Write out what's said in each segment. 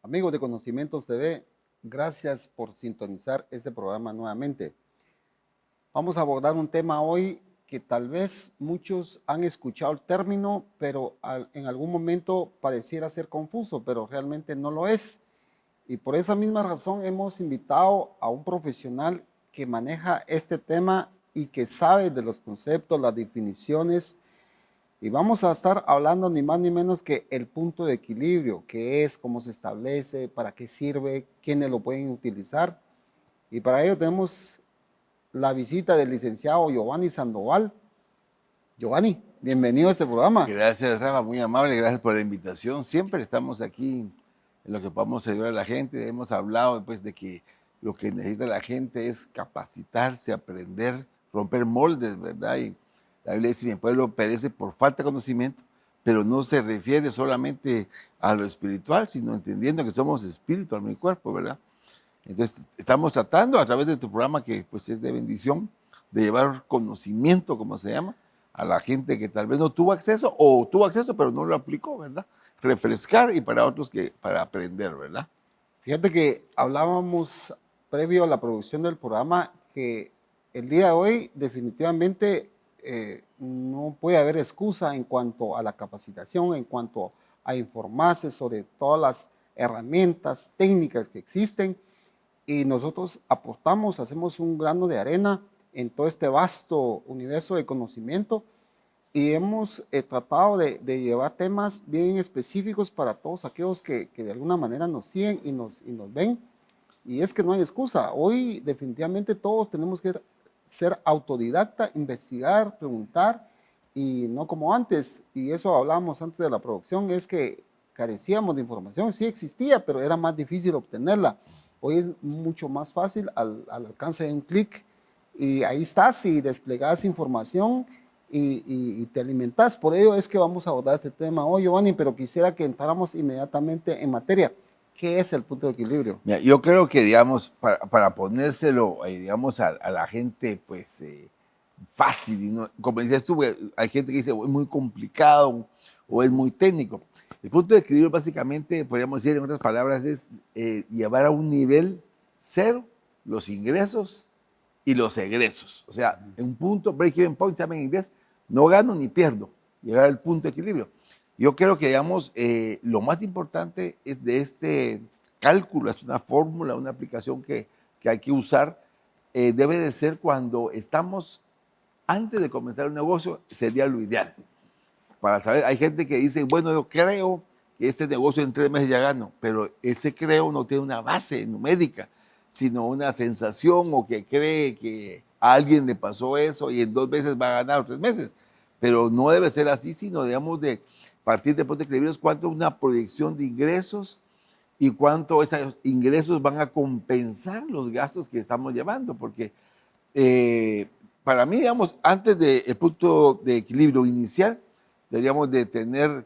Amigos de Conocimientos TV, gracias por sintonizar este programa nuevamente. Vamos a abordar un tema hoy que tal vez muchos han escuchado el término, pero en algún momento pareciera ser confuso, pero realmente no lo es. Y por esa misma razón hemos invitado a un profesional que maneja este tema y que sabe de los conceptos, las definiciones. Y vamos a estar hablando ni más ni menos que el punto de equilibrio, qué es, cómo se establece, para qué sirve, quiénes lo pueden utilizar. Y para ello tenemos la visita del licenciado Giovanni Sandoval. Giovanni, bienvenido a este programa. Gracias, Rafa, muy amable, gracias por la invitación. Siempre estamos aquí en lo que podamos ayudar a la gente. Hemos hablado pues, de que lo que necesita la gente es capacitarse, aprender, romper moldes, ¿verdad? Y la Biblia dice, mi pueblo perece por falta de conocimiento, pero no se refiere solamente a lo espiritual, sino entendiendo que somos espíritu, alma y cuerpo, ¿verdad? Entonces, estamos tratando a través de tu programa, que pues es de bendición, de llevar conocimiento, como se llama, a la gente que tal vez no tuvo acceso o tuvo acceso pero no lo aplicó, ¿verdad? Refrescar y para otros que para aprender, ¿verdad? Fíjate que hablábamos previo a la producción del programa que el día de hoy definitivamente no puede haber excusa en cuanto a la capacitación, en cuanto a informarse sobre todas las herramientas técnicas que existen y nosotros aportamos, hacemos un grano de arena en todo este vasto universo de conocimiento y hemos tratado de llevar temas bien específicos para todos aquellos que de alguna manera nos siguen y nos ven. Y es que no hay excusa. Hoy definitivamente todos tenemos que ser autodidacta, investigar, preguntar y no como antes. Y eso hablábamos antes de la producción, es que carecíamos de información. Sí existía, pero era más difícil obtenerla. Hoy es mucho más fácil al alcance de un clic y ahí estás y desplegas información y te alimentas. Por ello es que vamos a abordar este tema hoy, Giovanni, pero quisiera que entráramos inmediatamente en materia. ¿Qué es el punto de equilibrio? Mira, yo creo que, digamos, para ponérselo, digamos, a la gente, pues, fácil, y no, como decías tú, hay gente que dice, es muy complicado o es muy técnico. El punto de equilibrio, básicamente, podríamos decir, en otras palabras, es llevar a un nivel cero los ingresos y los egresos. O sea, en un punto, break-even point, se llama en inglés, no gano ni pierdo, llegar al punto de equilibrio. Yo creo que, digamos, lo más importante es de este cálculo, es una fórmula, una aplicación que hay que usar, debe de ser cuando estamos, antes de comenzar un negocio, sería lo ideal. Para saber, hay gente que dice, bueno, yo creo que este negocio en 3 meses ya gano, pero ese creo no tiene una base numérica, sino una sensación o que cree que a alguien le pasó eso y en 2 meses va a ganar o 3 meses. Pero no debe ser así, sino digamos de partir de punto de equilibrio es cuánto una proyección de ingresos y cuánto esos ingresos van a compensar los gastos que estamos llevando, porque para mí, digamos, antes del punto de equilibrio inicial, deberíamos de tener,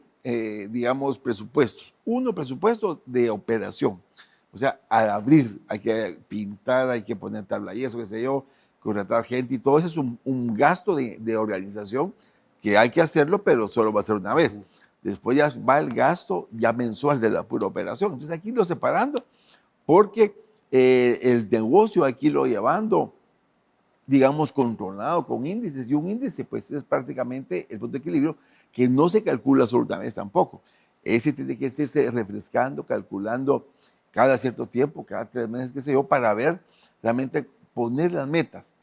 digamos, presupuestos. Uno, presupuesto de operación. O sea, al abrir hay que pintar, hay que poner tabla y eso, qué sé yo, contratar gente y todo eso es un gasto de organización que hay que hacerlo, pero solo va a ser una vez. Después ya va el gasto ya mensual de la pura operación. Entonces aquí lo separando porque el negocio aquí lo llevando, digamos, controlado con índices. Y un índice, pues, es prácticamente el punto de equilibrio que no se calcula absolutamente tampoco. Ese tiene que estarse refrescando, calculando cada cierto tiempo, cada 3 meses, qué sé yo, para ver realmente poner las metas.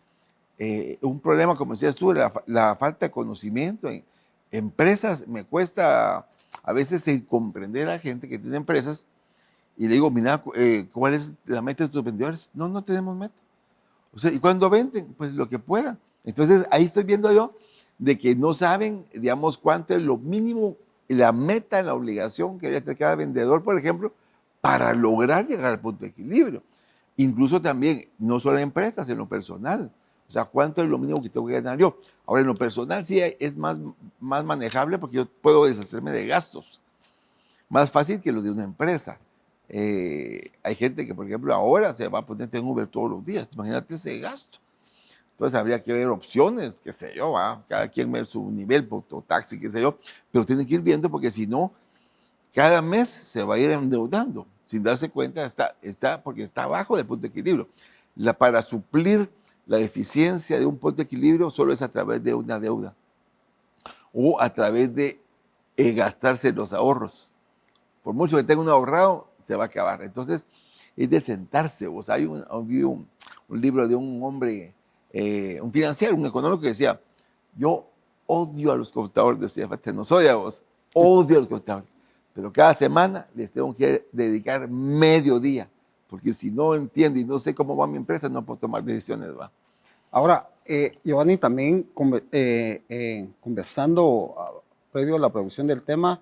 Un problema, como decías tú, la falta de conocimiento en empresas. Me cuesta a veces comprender a gente que tiene empresas y le digo, mira, ¿cuál es la meta de tus vendedores? No, no tenemos meta. O sea, ¿y cuándo venden? Pues lo que puedan. Entonces, ahí estoy viendo yo de que no saben, digamos, cuánto es lo mínimo, la meta, la obligación que debe tener cada vendedor, por ejemplo, para lograr llegar al punto de equilibrio. Incluso también, no solo en empresas, en lo personal. O sea, ¿cuánto es lo mínimo que tengo que ganar yo? Ahora, en lo personal sí es más manejable porque yo puedo deshacerme de gastos. Más fácil que lo de una empresa. Hay gente que, por ejemplo, ahora se va a poner en Uber todos los días. Imagínate ese gasto. Entonces habría que ver opciones, qué sé yo, cada quien ve su nivel, taxi, qué sé yo, pero tienen que ir viendo porque si no, cada mes se va a ir endeudando. sin darse cuenta, porque está abajo del punto de equilibrio. Para suplir la deficiencia de un punto de equilibrio solo es a través de una deuda o a través de gastarse los ahorros. Por mucho que tenga uno ahorrado, se va a acabar. Entonces, es de sentarse. O sea, vi un libro de un hombre, un financiero, un económico que decía, yo odio a los contadores, decía, no soy a vos, odio a los contadores, pero cada semana les tengo que dedicar medio día, porque si no entiendo y no sé cómo va mi empresa, no puedo tomar decisiones, ¿va? Ahora, Giovanni, también conversando previo a la producción del tema,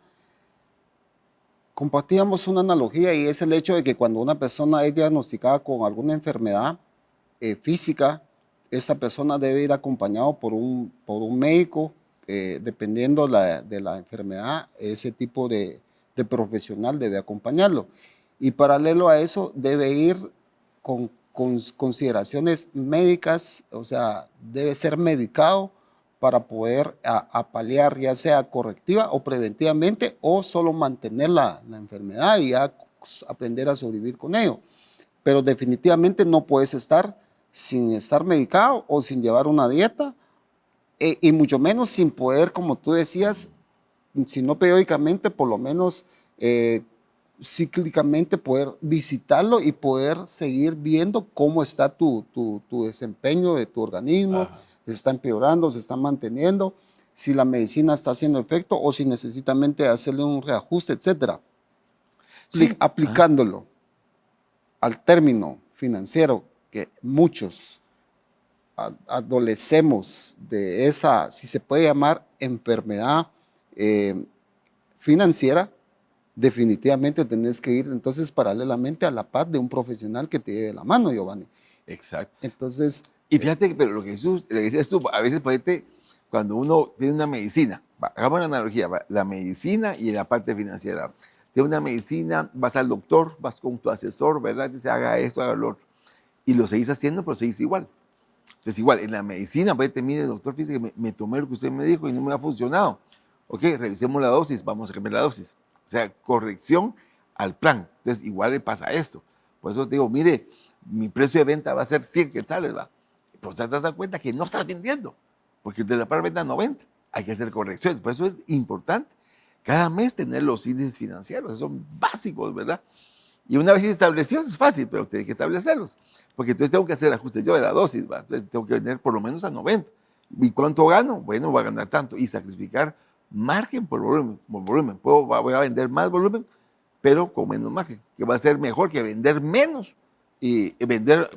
compartíamos una analogía y es el hecho de que cuando una persona es diagnosticada con alguna enfermedad física, esa persona debe ir acompañado por un médico, dependiendo de la enfermedad, ese tipo de profesional debe acompañarlo. Y paralelo a eso, debe ir con consideraciones médicas, o sea, debe ser medicado para poder paliar, ya sea correctiva o preventivamente, o solo mantener la enfermedad y ya aprender a sobrevivir con ello. Pero definitivamente no puedes estar sin estar medicado o sin llevar una dieta, y mucho menos sin poder, como tú decías, si no periódicamente, por lo menos cíclicamente poder visitarlo y poder seguir viendo cómo está tu desempeño de tu organismo. Ajá. Se está empeorando, se está manteniendo, si la medicina está haciendo efecto o si necesitamente hacerle un reajuste, etc. Sí. Aplicándolo al término financiero que muchos adolecemos de esa, si se puede llamar, enfermedad financiera, definitivamente tenés que ir entonces paralelamente a la par de un profesional que te lleve la mano, Giovanni. Exacto. Entonces... Y fíjate que, pero lo que decías tú, a veces cuando uno tiene una medicina, hagamos una analogía, la medicina y la parte financiera. Tiene una medicina, vas al doctor, vas con tu asesor, ¿verdad? Dice, haga esto, haga lo otro. Y lo seguís haciendo, pero seguís igual. Entonces, igual, en la medicina, mire, doctor, fíjese que me tomé lo que usted me dijo y no me ha funcionado. Ok, revisemos la dosis, vamos a cambiar la dosis. O sea, corrección al plan. Entonces, igual le pasa esto. Por eso te digo, mire, mi precio de venta va a ser 100 quetzales, va. Pero te das cuenta que no estás vendiendo, porque de la par venta 90. Hay que hacer correcciones. Por eso es importante cada mes tener los índices financieros. Son básicos, ¿verdad? Y una vez establecidos es fácil, pero tienes que establecerlos. Porque entonces tengo que hacer ajustes yo de la dosis, ¿va? Entonces tengo que vender por lo menos a 90. ¿Y cuánto gano? Bueno, voy a ganar tanto. Y sacrificar margen por volumen. Voy a vender más volumen, pero con menos margen, que va a ser mejor que vender menos y vender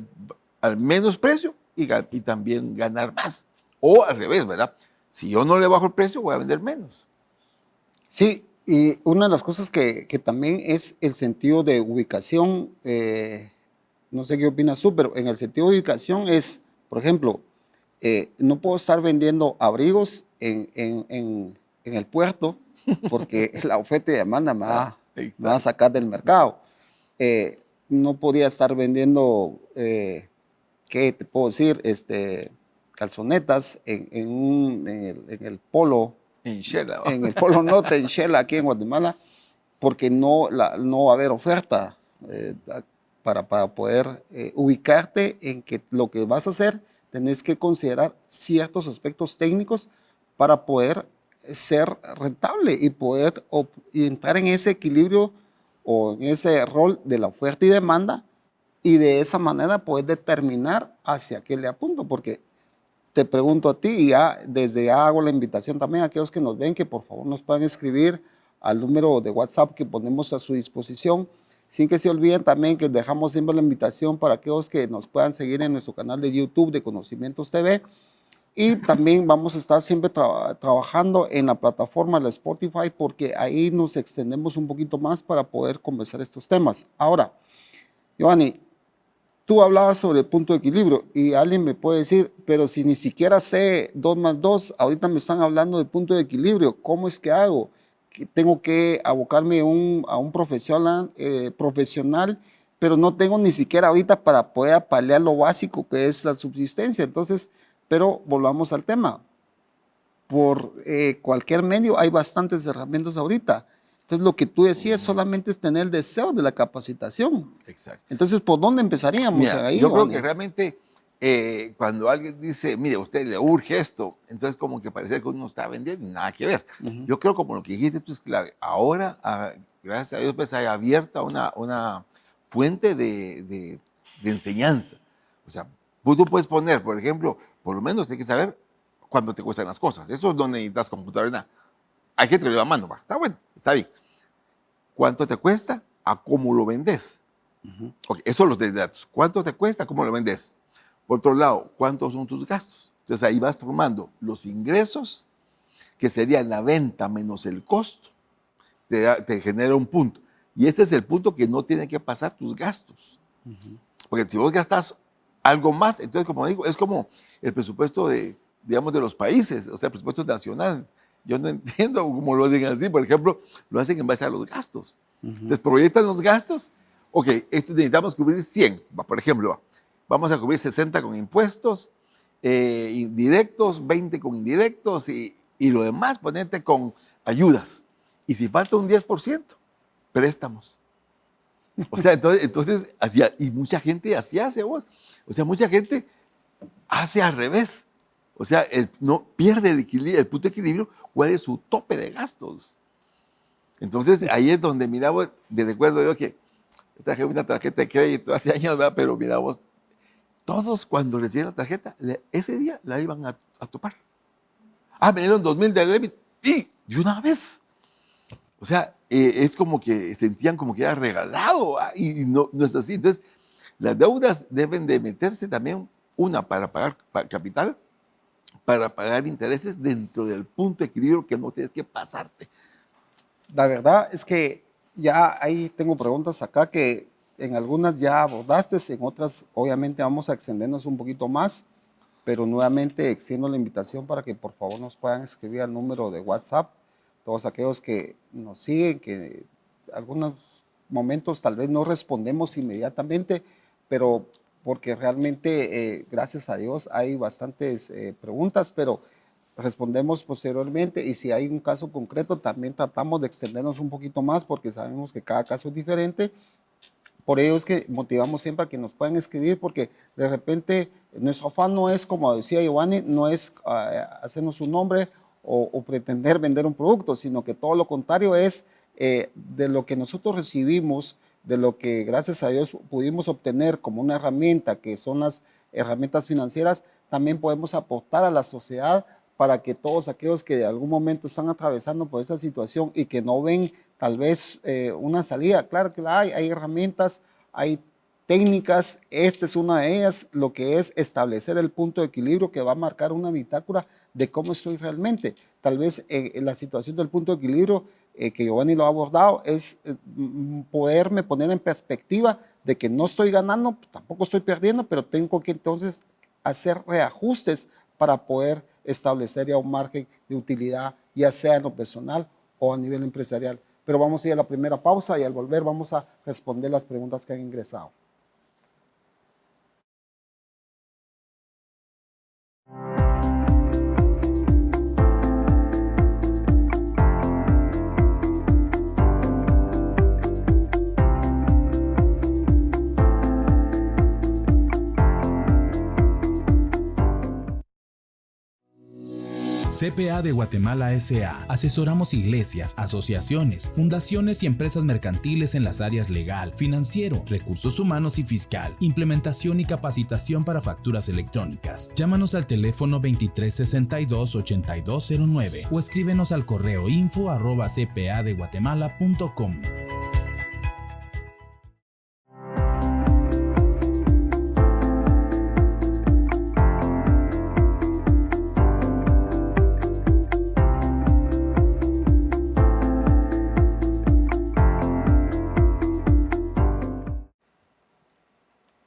al menos precio y también ganar más. O al revés, ¿verdad? Si yo no le bajo el precio, voy a vender menos. Sí, y una de las cosas que también es el sentido de ubicación, no sé qué opinas tú, pero en el sentido de ubicación es, por ejemplo, no puedo estar vendiendo abrigos en el puerto porque la oferta y demanda me va a sacar del mercado. No podía estar vendiendo, ¿qué te puedo decir? Calzonetas en el polo. En Shela. En el polo norte, en Shela, aquí en Guatemala, porque no va a haber oferta para poder ubicarte en que lo que vas a hacer, tenés que considerar ciertos aspectos técnicos para poder ser rentable y poder entrar en ese equilibrio o en ese rol de la oferta y demanda, y de esa manera poder determinar hacia qué le apunto, porque te pregunto a ti y desde ya hago la invitación también a aquellos que nos ven que por favor nos puedan escribir al número de WhatsApp que ponemos a su disposición, sin que se olviden también que dejamos siempre la invitación para aquellos que nos puedan seguir en nuestro canal de YouTube de Conocimientos TV, y también vamos a estar siempre trabajando en la plataforma de Spotify, porque ahí nos extendemos un poquito más para poder conversar estos temas. Ahora, Giovanni, tú hablabas sobre el punto de equilibrio y alguien me puede decir, pero si ni siquiera sé 2 más 2, ahorita me están hablando del punto de equilibrio, ¿cómo es que hago? Tengo que abocarme a un profesional, pero no tengo ni siquiera ahorita para poder paliar lo básico que es la subsistencia. Entonces, pero volvamos al tema. Por cualquier medio hay bastantes herramientas ahorita. Entonces, lo que tú decías solamente es tener el deseo de la capacitación. Exacto. Entonces, ¿por dónde empezaríamos Mira, ahí, yo creo Giovanni? que realmente cuando alguien dice, mire, a usted le urge esto, entonces como que parece que uno está vendiendo y nada que ver. Ujú. Yo creo como lo que dijiste tú es clave. Ahora, gracias a Dios, pues hay abierta una fuente de enseñanza. O sea, tú puedes poner, por ejemplo, por lo menos tienes que saber cuánto te cuestan las cosas. Eso no necesitas computadora, nada. Hay gente que lo lleva a mano, va. Está bueno, está bien. ¿Cuánto te cuesta? ¿A cómo lo vendes? Ok, eso son los de datos. ¿Cuánto te cuesta? ¿Cómo lo vendes? Por otro lado, ¿cuántos son tus gastos? Entonces ahí vas formando los ingresos, que sería la venta menos el costo, te genera un punto. Y este es el punto que no tiene que pasar tus gastos. Porque si vos gastas algo más, entonces como digo, es como el presupuesto digamos, de los países, o sea, el presupuesto nacional. Yo no entiendo cómo lo digan así. Por ejemplo, lo hacen en base a los gastos. Entonces proyectan los gastos. Ok, esto necesitamos cubrir 100, por ejemplo. Vamos a cubrir 60 con impuestos indirectos, 20 con indirectos y lo demás ponerte con ayudas. Y si falta un 10%, préstamos. O sea, entonces y mucha gente así hace vos. O sea, mucha gente hace al revés. O sea, no pierde el equilibrio, el punto de equilibrio, cuál es su tope de gastos. Entonces, ahí es donde, mira vos, me recuerdo yo que traje una tarjeta de crédito hace años, ¿verdad? Pero mira vos, todos cuando les dieron la tarjeta, ese día la iban a topar. Ah, me dieron 2,000 de débito y de una vez. O sea, es como que sentían como que era regalado y no es así. Entonces, las deudas deben de meterse también, una para pagar capital, para pagar intereses dentro del punto de equilibrio que no tienes que pasarte. La verdad es que ya ahí tengo preguntas acá que en algunas ya abordaste, en otras obviamente vamos a extendernos un poquito más, pero nuevamente extiendo la invitación para que por favor nos puedan escribir al número de WhatsApp, todos aquellos que nos siguen, que algunos momentos tal vez no respondemos inmediatamente, pero porque realmente, gracias a Dios, hay bastantes preguntas, pero respondemos posteriormente y si hay un caso concreto también tratamos de extendernos un poquito más porque sabemos que cada caso es diferente. Por ello es que motivamos siempre a que nos puedan escribir porque de repente nuestro afán no es, como decía Giovanni, no es hacernos un nombre o pretender vender un producto, sino que todo lo contrario es de lo que nosotros recibimos, de lo que gracias a Dios pudimos obtener como una herramienta, que son las herramientas financieras, también podemos aportar a la sociedad para que todos aquellos que de algún momento están atravesando por esa situación y que no ven tal vez una salida, claro que la hay herramientas, hay técnicas, esta es una de ellas, lo que es establecer el punto de equilibrio que va a marcar una bitácora de cómo estoy realmente. Tal vez la situación del punto de equilibrio que Giovanni lo ha abordado es poderme poner en perspectiva de que no estoy ganando, tampoco estoy perdiendo, pero tengo que entonces hacer reajustes para poder establecer ya un margen de utilidad, ya sea en lo personal o a nivel empresarial. Pero vamos a ir a la primera pausa y al volver vamos a responder las preguntas que han ingresado. CPA de Guatemala S.A. Asesoramos iglesias, asociaciones, fundaciones y empresas mercantiles en las áreas legal, financiero, recursos humanos y fiscal, implementación y capacitación para facturas electrónicas. Llámanos al teléfono 2362-8209 o escríbenos al correo info@cpadeguatemala.com.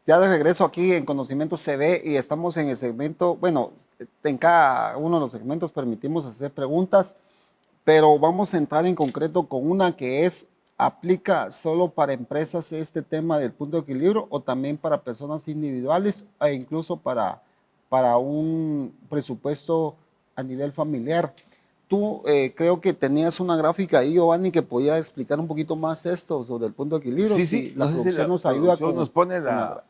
Ya de regreso aquí en Conocimiento CB y estamos en el segmento, bueno, en cada uno de los segmentos permitimos hacer preguntas, pero vamos a entrar en concreto con una que es, ¿aplica solo para empresas este tema del punto de equilibrio o también para personas individuales e incluso para un presupuesto a nivel familiar? Tú creo que tenías una gráfica ahí, Giovanni, que podía explicar un poquito más esto sobre el punto de equilibrio. Sí, Si sí, la no sé si producción la nos ayuda producción nos pone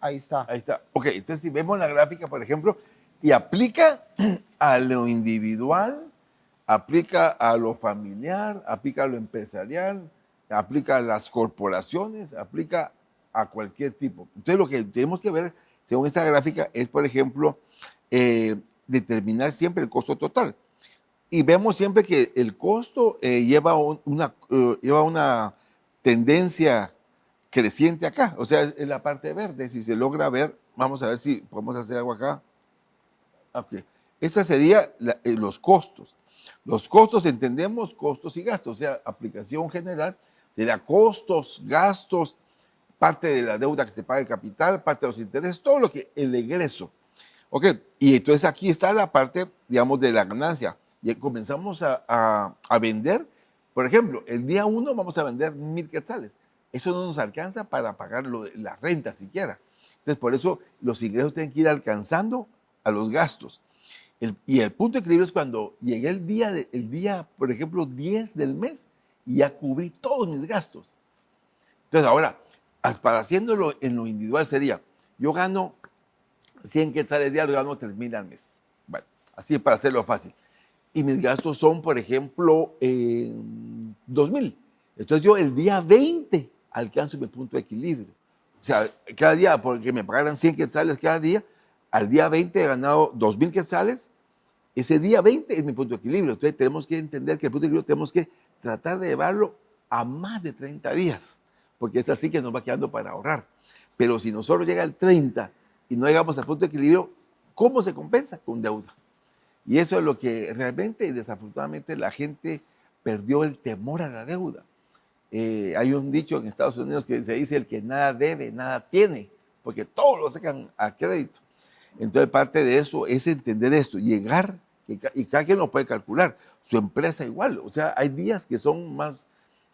ahí está. Ahí está. Ok, entonces si vemos la gráfica, por ejemplo, y aplica a lo individual, aplica a lo familiar, aplica a lo empresarial, aplica a las corporaciones, aplica a cualquier tipo. Entonces lo que tenemos que ver, según esta gráfica, es, por ejemplo, determinar siempre el costo total. Y vemos siempre que el costo lleva una tendencia creciente acá. O sea, es la parte verde. Si se logra ver, vamos a ver si podemos hacer algo acá. Ok. Esa sería los costos. Los costos, entendemos costos y gastos. O sea, aplicación general sería costos, gastos, parte de la deuda que se paga el capital, parte de los intereses, todo lo que el egreso. Ok, y entonces aquí está la parte, digamos, de la ganancia. Y comenzamos a vender. Por ejemplo, el día 1 vamos a vender 1,000 quetzales. Eso no nos alcanza para pagar la renta siquiera. Entonces, por eso los ingresos tienen que ir alcanzando a los gastos. Y el punto de equilibrio es cuando llegué el día, por ejemplo, 10 del mes y ya cubrí todos mis gastos. Entonces, ahora, para haciéndolo en lo individual sería, yo gano 100 quetzales diarios, gano 3,000 al mes. Bueno, así para hacerlo fácil. Y mis gastos son, por ejemplo, 2,000. Entonces yo el día 20 alcanzo mi punto de equilibrio. O sea, cada día, porque me pagaran 100 quetzales cada día, al día 20 he ganado 2,000 quetzales. Ese día 20 es mi punto de equilibrio. Entonces tenemos que entender que el punto de equilibrio tenemos que tratar de llevarlo a más de 30 días, porque es así que nos va quedando para ahorrar. Pero si nosotros llega el 30 y no llegamos al punto de equilibrio, ¿cómo se compensa? Con deuda. Y eso es lo que realmente y desafortunadamente la gente perdió el temor a la deuda. Hay un dicho en Estados Unidos que se dice: el que nada debe, nada tiene, porque todo lo sacan a crédito. Entonces parte de eso es entender esto, llegar, y cada quien lo puede calcular, su empresa igual. O sea, hay días que son más,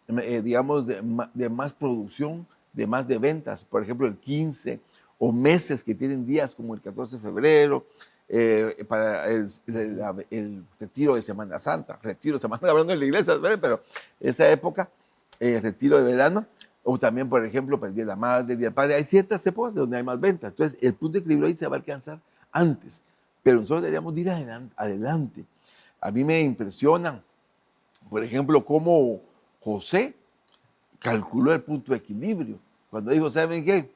digamos, de más producción, de más de ventas, por ejemplo el 15, o meses que tienen días como el 14 de febrero, para el retiro de Semana Santa, retiro de Semana Santa, hablando de la iglesia, ¿verdad? Pero esa época, retiro de verano, o también, por ejemplo, para el Día de la Madre, el Día del Padre, hay ciertas épocas donde hay más ventas. Entonces, el punto de equilibrio ahí se va a alcanzar antes, pero nosotros deberíamos ir adelante. A mí me impresiona, por ejemplo, cómo José calculó el punto de equilibrio. Cuando dijo, ¿saben qué?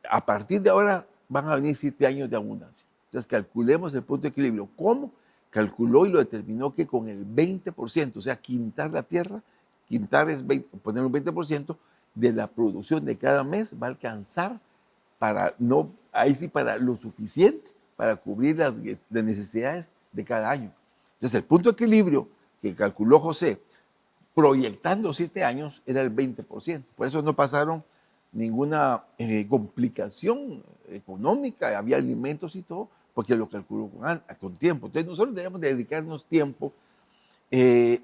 A partir de ahora van a venir 7 años de abundancia. Entonces, calculemos el punto de equilibrio. ¿Cómo? Calculó y lo determinó que con el 20%, o sea, quintar la tierra, quintar es poner un 20% de la producción de cada mes, va a alcanzar para, no, ahí sí, para lo suficiente para cubrir las necesidades de cada año. Entonces, el punto de equilibrio que calculó José, proyectando 7 años, era el 20%. Por eso no pasaron ninguna complicación económica, había alimentos y todo, porque lo calculó con tiempo. Entonces nosotros debemos dedicarnos tiempo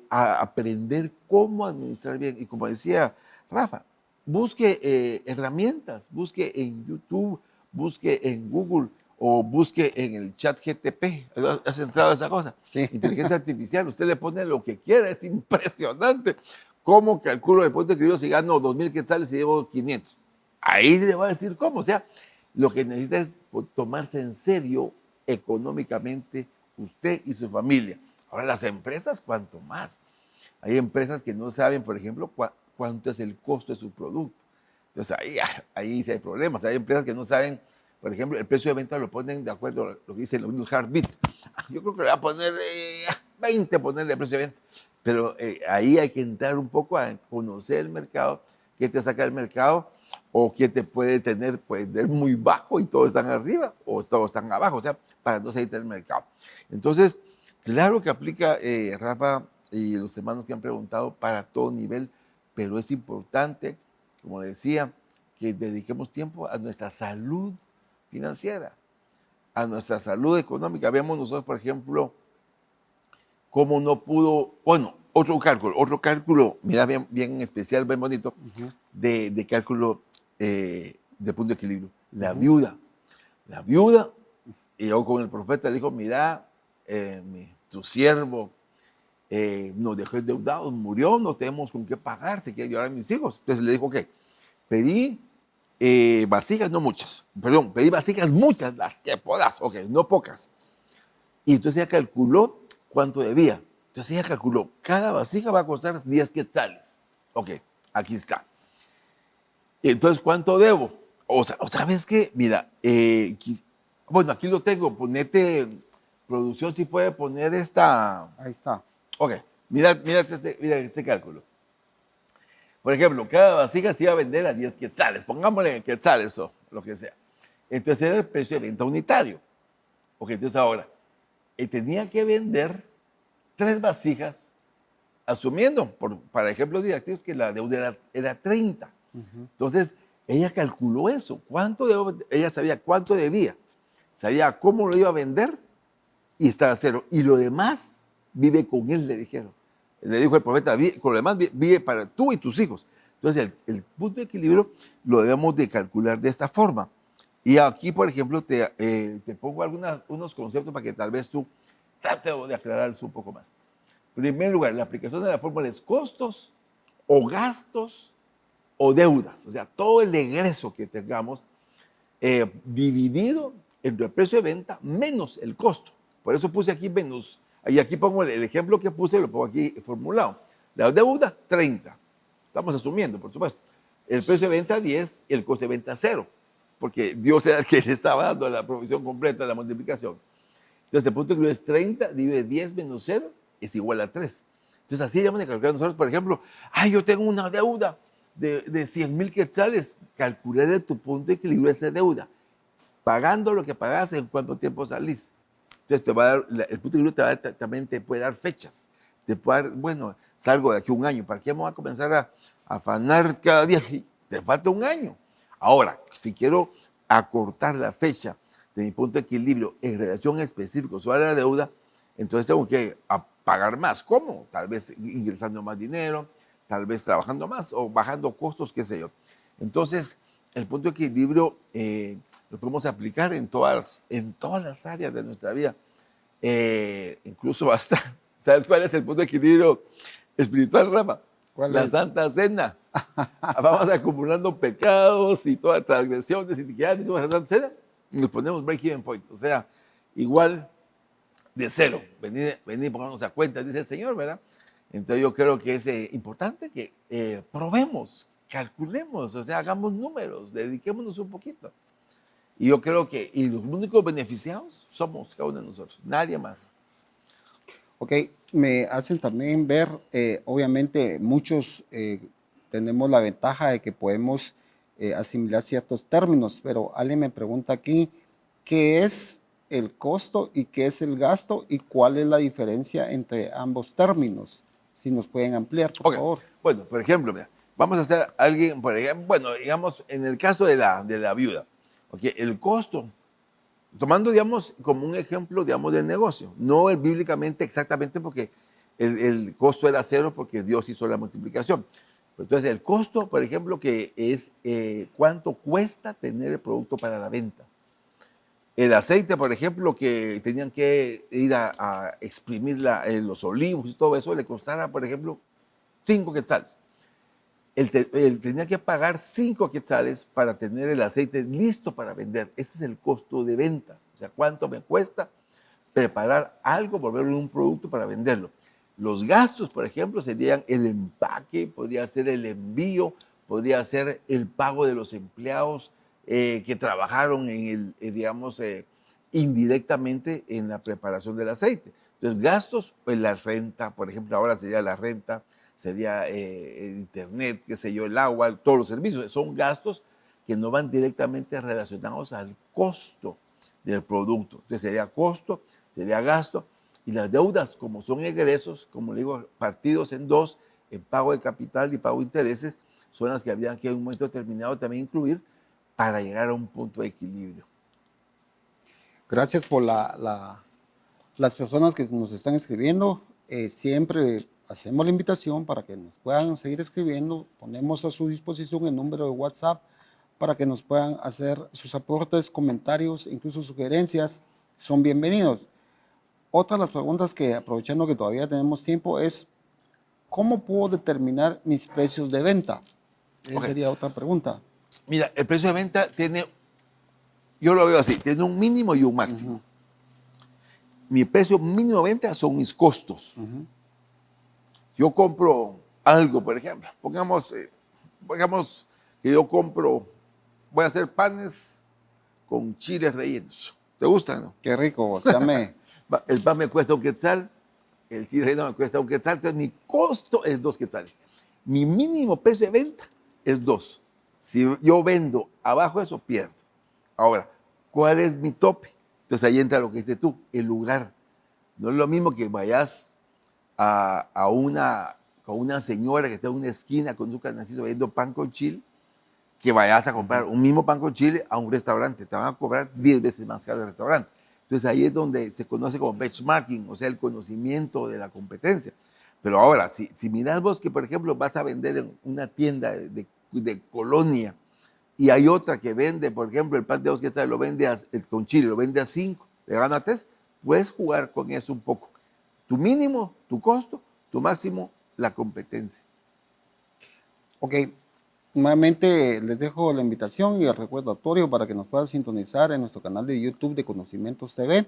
a aprender cómo administrar bien. Y como decía Rafa, busque herramientas, busque en YouTube, busque en Google o busque en el chat GTP. ¿Has entrado a esa cosa? Sí. Inteligencia artificial. Usted le pone lo que quiera, es impresionante. ¿Cómo calculo el punto de equilibrio si gano 2,000 quetzales y llevo 500? Ahí le va a decir cómo. O sea, lo que necesita es tomarse en serio económicamente usted y su familia. Ahora, las empresas, cuanto más. Hay empresas que no saben, por ejemplo, cuánto es el costo de su producto. Entonces, ahí sí hay problemas. Hay empresas que no saben, por ejemplo, el precio de venta lo ponen de acuerdo a lo que dicen los Heartbeat. Yo creo que le va a poner 20, ponerle el precio de venta. Pero ahí hay que entrar un poco a conocer el mercado, qué te saca del mercado, o qué te puede tener muy bajo y todos están arriba, o todos están abajo, o sea, para no salir del mercado. Entonces, claro que aplica, Rafa y los hermanos que han preguntado, para todo nivel, pero es importante, como decía, que dediquemos tiempo a nuestra salud financiera, a nuestra salud económica. Vemos nosotros, por ejemplo, cómo no pudo, bueno, otro cálculo, mira, bien especial, bien bonito, de cálculo de punto de equilibrio. La viuda, y yo con el profeta le dijo, mira, tu siervo nos dejó endeudados, murió, no tenemos con qué pagar, se quiere llevar a mis hijos. Entonces le dijo, ok, pedí vasijas, no muchas, perdón, pedí vasijas muchas, las que puedas, ok, no pocas. Y entonces ella calculó cuánto debía. Entonces ella calculó, cada vasija va a costar 10 quetzales. Ok, aquí está. Y entonces, ¿cuánto debo? O ¿sabes qué? Mira, bueno, aquí lo tengo, ponete, producción, si puede poner esta. Ahí está. Ok, mira este cálculo. Por ejemplo, cada vasija se iba a vender a 10 quetzales, pongámosle quetzales o lo que sea. Entonces era el precio de venta unitario. Ok, entonces ahora, tenía que vender 3 vasijas, asumiendo, para ejemplos didácticos, que la deuda era 30. Entonces, ella calculó eso. Ella sabía cuánto debía, sabía cómo lo iba a vender y estaba a cero. Y lo demás vive con él, le dijeron. Le dijo el profeta, con lo demás vive para tú y tus hijos. Entonces, el punto de equilibrio lo debemos de calcular de esta forma. Y aquí, por ejemplo, te pongo unos conceptos para que tal vez tú trate de aclararlos un poco más. En primer lugar, la aplicación de la fórmula es costos o gastos o deudas. O sea, todo el egreso que tengamos dividido entre el precio de venta menos el costo. Por eso puse aquí menos. Y aquí pongo el ejemplo que puse, lo pongo aquí formulado. La deuda, 30. Estamos asumiendo, por supuesto. El precio de venta, 10, y el costo de venta, 0. Porque Dios era el que le estaba dando la provisión completa, la multiplicación. Entonces, el punto que es 30 dividido 10 menos 0 es igual a 3. Entonces, así debemos de calcular nosotros, por ejemplo, yo tengo una deuda de 100,000 quetzales. Calcular de tu punto de equilibrio esa deuda. Pagando lo que pagas, ¿en cuánto tiempo salís? Entonces, te va a dar, el punto de equilibrio también te puede dar fechas. Te puede dar, bueno, salgo de aquí un año. ¿Para qué vamos a comenzar a afanar cada día? Te falta un año. Ahora, si quiero acortar la fecha de mi punto de equilibrio en relación específico sobre la deuda, entonces tengo que pagar más. ¿Cómo? Tal vez ingresando más dinero, tal vez trabajando más o bajando costos, qué sé yo. Entonces, el punto de equilibrio lo podemos aplicar en todas las áreas de nuestra vida. Incluso hasta, ¿sabes cuál es el punto de equilibrio espiritual, Rama? La Santa Cena. Vamos acumulando pecados y todas transgresiones y iniquidades, venimos a la Santa Cena y nos ponemos break-even point. O sea, igual de cero. Venir y ponernos a cuenta, dice el Señor, ¿verdad? Entonces yo creo que es importante que probemos, calculemos, o sea, hagamos números, dediquémonos un poquito. Y yo creo que los únicos beneficiados somos cada uno de nosotros, nadie más. Ok, me hacen también ver, obviamente muchos tenemos la ventaja de que podemos asimilar ciertos términos, pero alguien me pregunta aquí, ¿qué es el costo y qué es el gasto y cuál es la diferencia entre ambos términos? Si nos pueden ampliar, por favor. Bueno, por ejemplo, mira, vamos a hacer alguien, bueno, digamos, en el caso de la viuda, okay, el costo, tomando, digamos, como un ejemplo, digamos, del negocio, no es bíblicamente exactamente porque el costo era 0 porque Dios hizo la multiplicación. Entonces, el costo, por ejemplo, que es cuánto cuesta tener el producto para la venta. El aceite, por ejemplo, que tenían que ir a exprimir los olivos y todo eso, le costara, por ejemplo, 5 quetzales. Él tenía que pagar 5 quetzales para tener el aceite listo para vender. Ese es el costo de ventas. O sea, cuánto me cuesta preparar algo, volverlo un producto para venderlo. Los gastos, por ejemplo, serían el empaque, podría ser el envío, podría ser el pago de los empleados que trabajaron digamos, indirectamente en la preparación del aceite. Entonces, gastos, pues la renta, por ejemplo, ahora sería la renta, sería el internet, qué sé yo, el agua, todos los servicios. Son gastos que no van directamente relacionados al costo del producto. Entonces, sería costo, sería gasto. Y las deudas, como son egresos, como le digo, partidos en dos, en pago de capital y pago de intereses, son las que habrían que en un momento determinado también incluir para llegar a un punto de equilibrio. Gracias por las personas que nos están escribiendo. Siempre hacemos la invitación para que nos puedan seguir escribiendo. Ponemos a su disposición el número de WhatsApp para que nos puedan hacer sus aportes, comentarios, incluso sugerencias. Son bienvenidos. Otra de las preguntas que, aprovechando que todavía tenemos tiempo, es ¿cómo puedo determinar mis precios de venta? Esa Ok. sería otra pregunta. Mira, el precio de venta tiene, yo lo veo así, tiene un mínimo y un máximo. Ujú, Mi precio mínimo de venta son mis costos. ujú, Yo compro algo, por ejemplo, pongamos que yo compro, voy a hacer panes con chiles rellenos. ¿Te gustan, no? qué rico, o sea, El pan me cuesta un quetzal, el chile relleno me cuesta un quetzal, entonces mi costo es 2 quetzales. Mi mínimo precio de venta es 2. Si yo vendo abajo de eso, pierdo. Ahora, ¿cuál es mi tope? Entonces ahí entra lo que dices tú, el lugar. No es lo mismo que vayas con una señora que está en una esquina con su canacito vendiendo pan con chile, que vayas a comprar un mismo pan con chile a un restaurante. Te van a cobrar 10 veces más caro el restaurante. Entonces ahí es donde se conoce como benchmarking, o sea, el conocimiento de la competencia. Pero ahora, si miras vos que, por ejemplo, vas a vender en una tienda de colonia y hay otra que vende, por ejemplo, el pan de 2 quetzales lo vende con chile, lo vende a 5, le gana 3, puedes jugar con eso un poco. Tu mínimo, tu costo, tu máximo, la competencia. ok, nuevamente les dejo la invitación y el recordatorio para que nos puedan sintonizar en nuestro canal de YouTube de Conocimientos TV.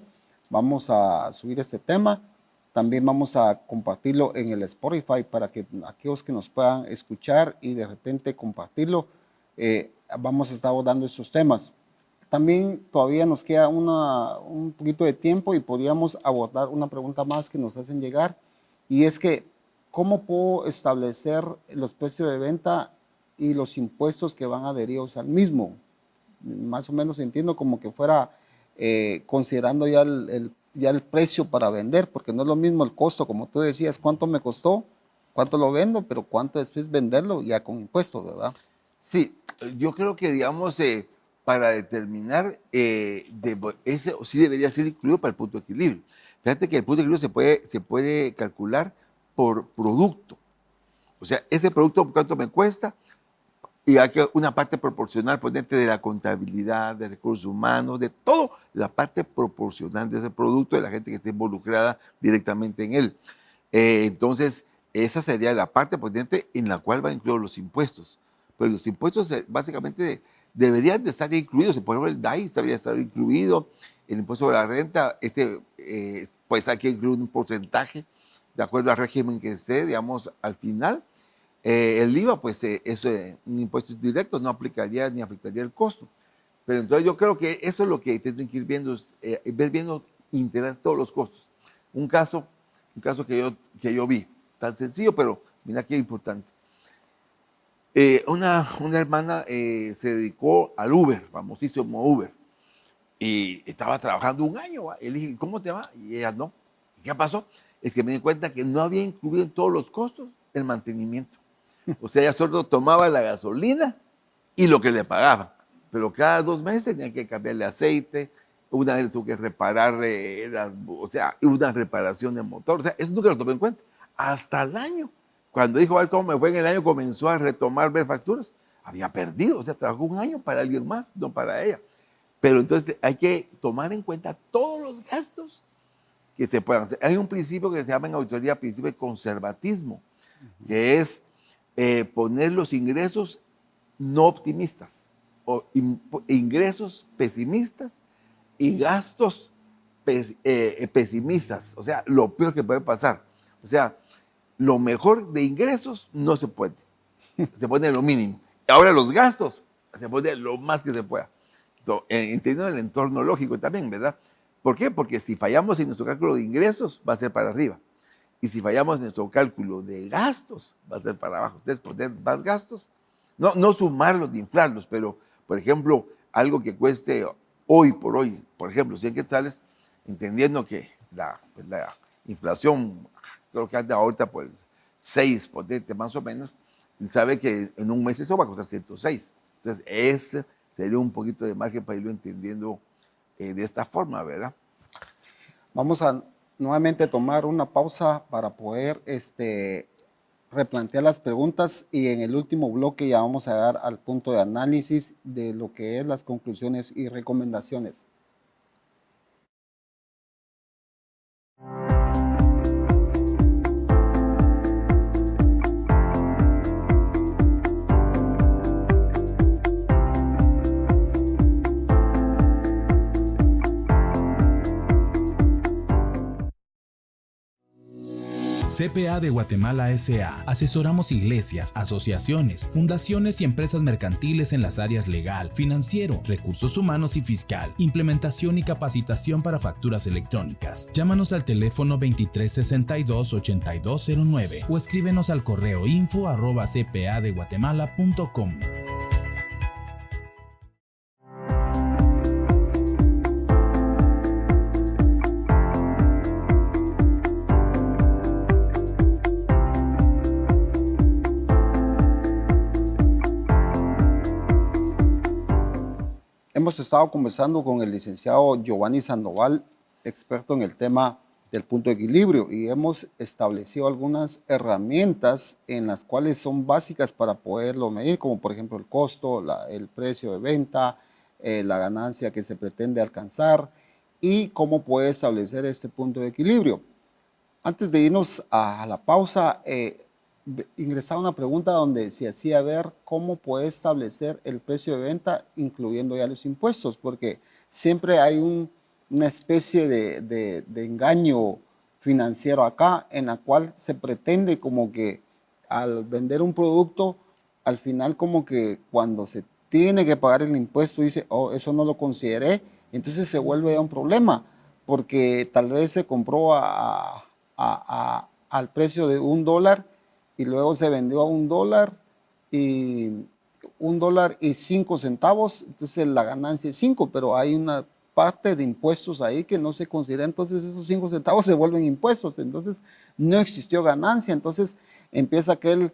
Vamos a subir este tema. También vamos a compartirlo en el Spotify para que aquellos que nos puedan escuchar y de repente compartirlo, vamos a estar abordando estos temas. También todavía nos queda un poquito de tiempo y podríamos abordar una pregunta más que nos hacen llegar y es que, ¿cómo puedo establecer los precios de venta y los impuestos que van adheridos al mismo? Más o menos entiendo como que fuera considerando ya ya el precio para vender, porque no es lo mismo el costo, como tú decías, cuánto me costó, cuánto lo vendo, pero cuánto después venderlo ya con impuestos, ¿verdad? Sí, yo creo que, digamos, para determinar, ese sí debería ser incluido para el punto de equilibrio. Fíjate que el punto de equilibrio se puede calcular por producto. O sea, ese producto, ¿cuánto me cuesta? Y hay que una parte proporcional, ponente de la contabilidad, de recursos humanos, de todo, la parte proporcional de ese producto, de la gente que esté involucrada directamente en él. Entonces, esa sería la parte potente en la cual van incluidos los impuestos. Pero los impuestos básicamente deberían de estar incluidos. Por ejemplo, el DAI debería estar incluido, el impuesto de la renta, pues hay que incluir un porcentaje de acuerdo al régimen que esté, digamos, al final. El IVA, pues es un impuesto directo, no aplicaría ni afectaría el costo. Pero entonces yo creo que eso es lo que tienen que ir viendo, ver viendo, integrar todos los costos. Un caso, un caso que yo vi, tan sencillo, pero mira qué importante. Una hermana se dedicó al Uber, famosísimo Uber, y estaba trabajando un año. ¿Va? Y le dije, ¿cómo te va? Y ella no. ¿Y qué pasó? Es que me di cuenta que no había incluido en todos los costos el mantenimiento. O sea, ella solo tomaba la gasolina y lo que le pagaban. Pero cada 2 meses tenían que cambiarle aceite, una vez tuvo que reparar, o sea, una reparación de motor. O sea, eso nunca lo tomé en cuenta. Hasta el año. Cuando dijo, ay, cómo me fue en el año, comenzó a retomar ver facturas. Había perdido, o sea, trabajó un año para alguien más, no para ella. Pero entonces hay que tomar en cuenta todos los gastos que se puedan hacer. Hay un principio que se llama en auditoría principio de conservatismo, que es poner los ingresos no optimistas o ingresos pesimistas y gastos pesimistas, o sea, lo peor que puede pasar. O sea, lo mejor de ingresos no se puede, se pone lo mínimo. Ahora los gastos se pone lo más que se pueda. Entendiendo el entorno lógico también, ¿verdad? ¿Por qué? Porque si fallamos en nuestro cálculo de ingresos, va a ser para arriba. Y si fallamos en nuestro cálculo de gastos, va a ser para abajo. Ustedes poner más gastos, no sumarlos ni inflarlos, pero, por ejemplo, algo que cueste hoy por hoy, por ejemplo, 100 quetzales, entendiendo que la inflación, creo que anda ahorita por 6 potente más o menos, sabe que en un mes eso va a costar 106. Entonces, ese sería un poquito de margen para irlo entendiendo de esta forma, ¿verdad? Vamos a nuevamente tomar una pausa para poder replantear las preguntas y en el último bloque ya vamos a dar al punto de análisis de lo que es las conclusiones y recomendaciones. CPA de Guatemala S.A. Asesoramos iglesias, asociaciones, fundaciones y empresas mercantiles en las áreas legal, financiero, recursos humanos y fiscal, implementación y capacitación para facturas electrónicas. Llámanos al teléfono 2362-8209 o escríbenos al correo info@cpadeguatemala.com. Hemos estado conversando con el licenciado Giovanni Sandoval, experto en el tema del punto de equilibrio, y hemos establecido algunas herramientas en las cuales son básicas para poderlo medir, como por ejemplo el costo, el precio de venta, la ganancia que se pretende alcanzar y cómo puede establecer este punto de equilibrio. Antes de irnos a la pausa, ingresaba una pregunta donde se hacía ver cómo puede establecer el precio de venta, incluyendo ya los impuestos, porque siempre hay una especie de engaño financiero acá, en la cual se pretende como que al vender un producto, al final como que cuando se tiene que pagar el impuesto, dice, oh, eso no lo consideré, entonces se vuelve ya un problema, porque tal vez se compró al precio de $1 y luego se vendió a $1 y $1.05, entonces la ganancia es 5, pero hay una parte de impuestos ahí que no se considera, entonces esos 5 centavos se vuelven impuestos, entonces no existió ganancia, entonces empieza aquel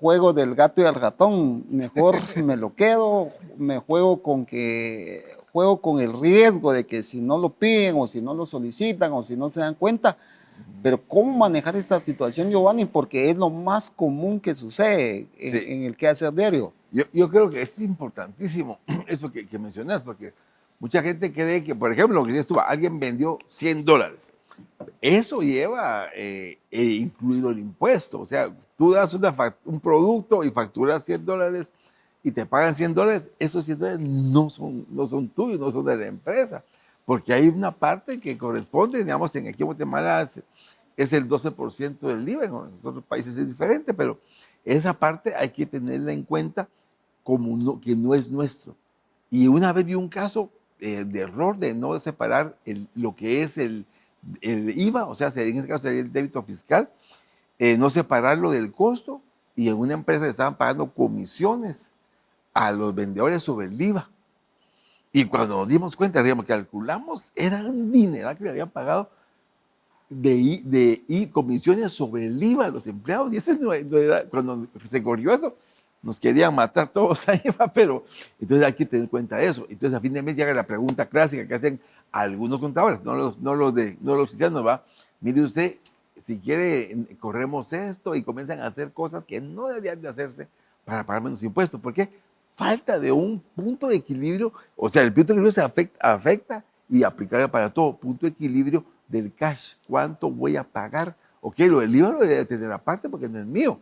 juego del gato y el ratón, mejor me lo quedo, juego con el riesgo de que si no lo piden o si no lo solicitan o si no se dan cuenta. Pero ¿cómo manejar esta situación, Giovanni? Porque es lo más común que sucede en el quehacer diario. Yo creo que es importantísimo eso que mencionas, porque mucha gente cree que, por ejemplo, lo que dices tú, alguien vendió $100. Eso lleva incluido el impuesto. O sea, tú das un producto y facturas $100 y te pagan $100, esos $100 no son tuyos, no son de la empresa, porque hay una parte que corresponde, digamos, aquí en Guatemala es el 12% del IVA, en otros países es diferente, pero esa parte hay que tenerla en cuenta como que no es nuestro. Y una vez vi un caso de error de no separar lo que es el IVA, o sea, en este caso sería el débito fiscal, no separarlo del costo, y en una empresa le estaban pagando comisiones a los vendedores sobre el IVA. Y cuando nos dimos cuenta, digamos, calculamos, era un dineral que le habían pagado de comisiones sobre el IVA a los empleados. Y eso no era, cuando se corrió eso, nos querían matar todos ahí, pero entonces hay que tener en cuenta eso. Entonces a fin de mes llega la pregunta clásica que hacen algunos contadores, no los cristianos, ¿va? Mire usted, si quiere, corremos esto, y comienzan a hacer cosas que no deberían de hacerse para pagar menos impuestos. ¿Por qué? Falta de un punto de equilibrio, o sea, el punto de equilibrio se afecta y aplicable para todo. Punto de equilibrio del cash, ¿cuánto voy a pagar? Ok, lo del IVA lo debe tener aparte porque no es mío.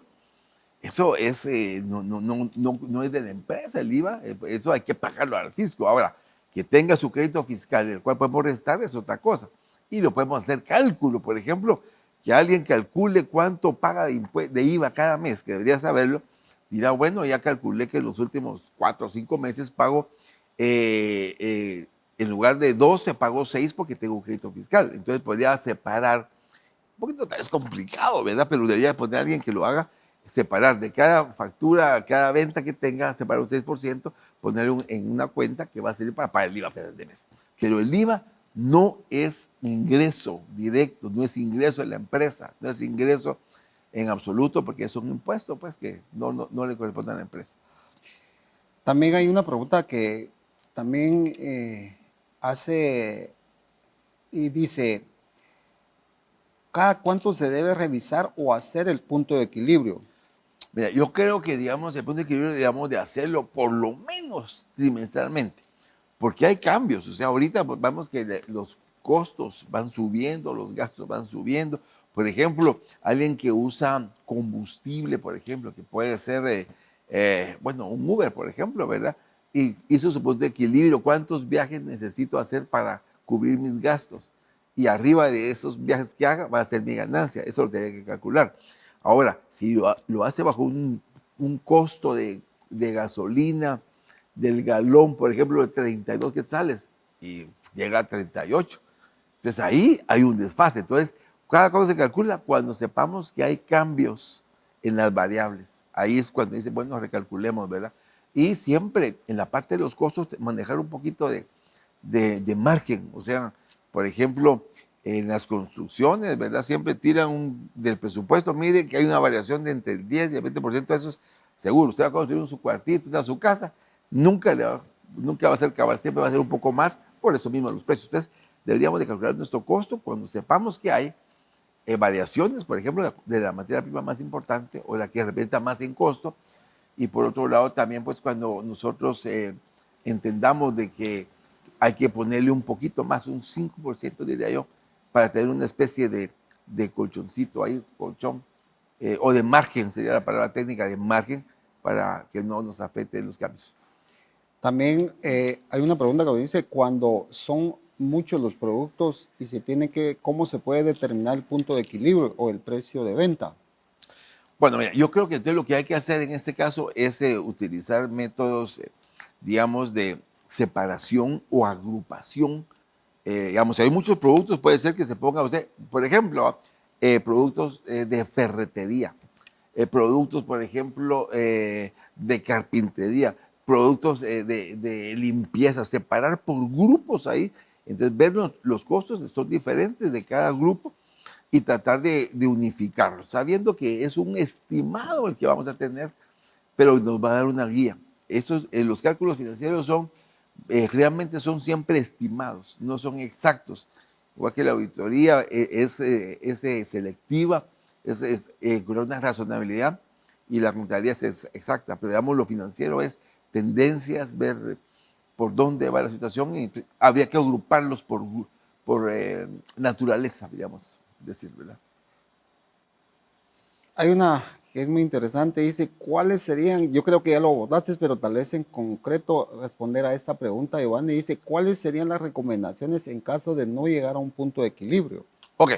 Eso es, no es de la empresa el IVA, eso hay que pagarlo al fisco. Ahora, que tenga su crédito fiscal, el cual podemos restar, es otra cosa. Y lo podemos hacer cálculo, por ejemplo, que alguien calcule cuánto paga de IVA cada mes, que debería saberlo, dirá, bueno, ya calculé que en los últimos 4 o 5 meses pago, en lugar de 12, pago 6 porque tengo un crédito fiscal. Entonces podría separar, un poquito tal vez complicado, ¿verdad? Pero debería poner a alguien que lo haga, separar de cada factura, cada venta que tenga, separar un 6%, ponerlo en una cuenta que va a servir para pagar el IVA final de mes. Pero el IVA no es ingreso directo, no es ingreso de la empresa, no es ingreso en absoluto, porque es un impuesto pues, que no le corresponde a la empresa. También hay una pregunta que también hace y dice, ¿cada cuánto se debe revisar o hacer el punto de equilibrio? Mira, yo creo que, digamos, el punto de equilibrio, digamos, de hacerlo por lo menos trimestralmente, porque hay cambios. O sea, ahorita vemos que los costos van subiendo, los gastos van subiendo. Por ejemplo, alguien que usa combustible, por ejemplo, que puede ser, un Uber, por ejemplo, ¿verdad? Y hizo su punto de equilibrio. ¿Cuántos viajes necesito hacer para cubrir mis gastos? y arriba de esos viajes que haga va a ser mi ganancia. Eso lo tenía que calcular. Ahora, si lo hace bajo un costo de gasolina del galón, por ejemplo, de 32 quetzales y llega a 38, entonces ahí hay un desfase. Entonces, cada cosa se calcula cuando sepamos que hay cambios en las variables. Ahí es cuando dice, bueno, recalculemos, ¿verdad? Y siempre en la parte de los costos manejar un poquito de margen. O sea, por ejemplo, en las construcciones, ¿verdad? Siempre tiran del presupuesto, mire que hay una variación de entre el 10 y el 20% de eso es seguro. Usted va a construir su cuartito, su casa, nunca va a ser cabal, siempre va a ser un poco más, por eso mismo los precios. Entonces, deberíamos de calcular nuestro costo cuando sepamos que hay variaciones, por ejemplo, de la materia prima más importante o la que representa más en costo. Y por otro lado, también pues cuando nosotros entendamos de que hay que ponerle un poquito más, un 5% diría yo, para tener una especie de colchoncito ahí, colchón, o de margen, sería la palabra técnica, de margen, para que no nos afecte los cambios. También hay una pregunta que me dice, cuando son muchos los productos y se tiene que, ¿cómo se puede determinar el punto de equilibrio o el precio de venta? Bueno, mira, yo creo que entonces lo que hay que hacer en este caso es utilizar métodos, digamos, de separación o agrupación. Digamos, si hay muchos productos, puede ser que se ponga usted, por ejemplo, productos de ferretería, productos, por ejemplo, de carpintería, productos de limpieza, separar por grupos ahí. Entonces, ver los costos son diferentes de cada grupo y tratar de unificarlos, sabiendo que es un estimado el que vamos a tener, pero nos va a dar una guía. Los cálculos financieros realmente son siempre estimados, no son exactos. Igual que la auditoría es selectiva, con una razonabilidad, y la contabilidad es exacta, pero digamos lo financiero es tendencias, ver por dónde va la situación, y habría que agruparlos por naturaleza, digamos, decir, ¿verdad? Hay una que es muy interesante, dice, ¿cuáles serían? Yo creo que ya lo abordaste, pero tal vez en concreto responder a esta pregunta, Giovanni, dice, ¿cuáles serían las recomendaciones en caso de no llegar a un punto de equilibrio? Ok,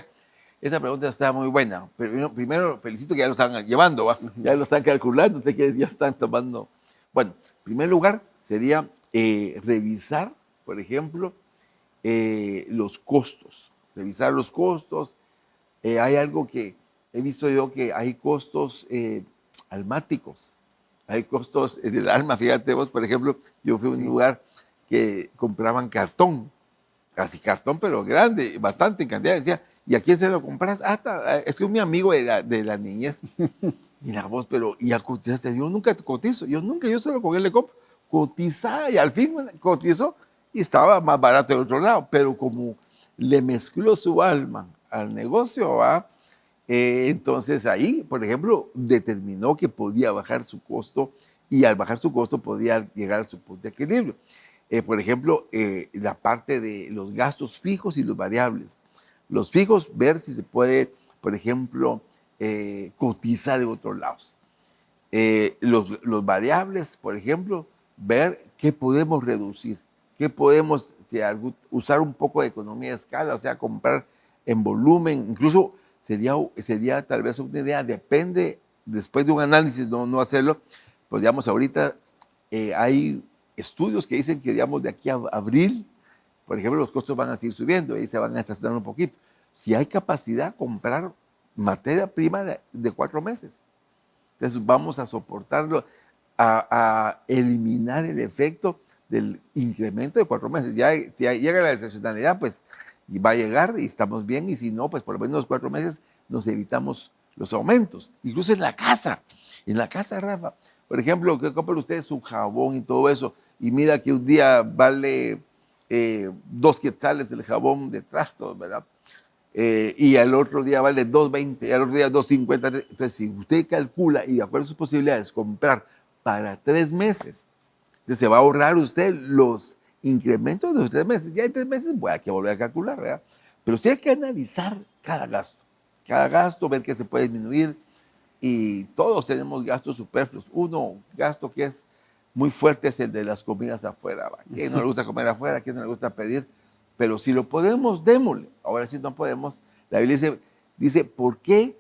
esa pregunta está muy buena. Pero primero, felicito que ya lo están llevando, ¿va? Ya lo están calculando, que ya están tomando. Bueno, en primer lugar, sería revisar, por ejemplo, los costos. Revisar los costos. Hay algo que he visto yo, que hay costos almáticos. Hay costos del alma. Fíjate vos, por ejemplo, yo fui a un lugar que compraban cartón. Casi cartón, pero grande, bastante en cantidad. Decía, ¿y a quién se lo compras? Es que es mi amigo de la niñez. Mira vos, pero ya cotizaste. Yo nunca te cotizo. Yo solo con él le compro. Cotizaba y al fin cotizó y estaba más barato del otro lado. Pero como le mezcló su alma al negocio, ¿va? Entonces ahí, por ejemplo, determinó que podía bajar su costo y al bajar su costo podía llegar a su punto de equilibrio. Por ejemplo, la parte de los gastos fijos y los variables. Los fijos, ver si se puede, por ejemplo, cotizar de otros lados. Los variables, por ejemplo, ver qué podemos reducir, qué podemos usar un poco de economía de escala, o sea, comprar en volumen. Incluso sería tal vez una idea, depende, después de un análisis, no hacerlo, pues digamos, ahorita hay estudios que dicen que, digamos, de aquí a abril, por ejemplo, los costos van a seguir subiendo y se van a estacionar un poquito. Si hay capacidad, comprar materia prima de 4 meses. Entonces vamos a soportarlo, a eliminar el efecto del incremento de 4 meses. Ya, si llega la estacionalidad, pues va a llegar y estamos bien, y si no, pues por lo menos 4 meses nos evitamos los aumentos. Incluso en la casa, Rafa, por ejemplo, que compran ustedes su jabón y todo eso, y mira que un día vale 2 quetzales el jabón de trastos, ¿verdad? Y al otro día vale 2.20, y al otro día 2.50. Entonces, si usted calcula y de acuerdo a sus posibilidades comprar para 3 meses, entonces se va a ahorrar usted los incrementos de los 3 meses. Ya en 3 meses, bueno, hay que volver a calcular, ¿verdad? Pero sí hay que analizar cada gasto, ver qué se puede disminuir. Y todos tenemos gastos superfluos. Uno, gasto que es muy fuerte, es el de las comidas afuera. ¿Va? ¿A quién no le gusta comer afuera? ¿A quién no le gusta pedir? Pero si lo podemos, démosle. Ahora si no podemos, la Biblia dice, ¿por qué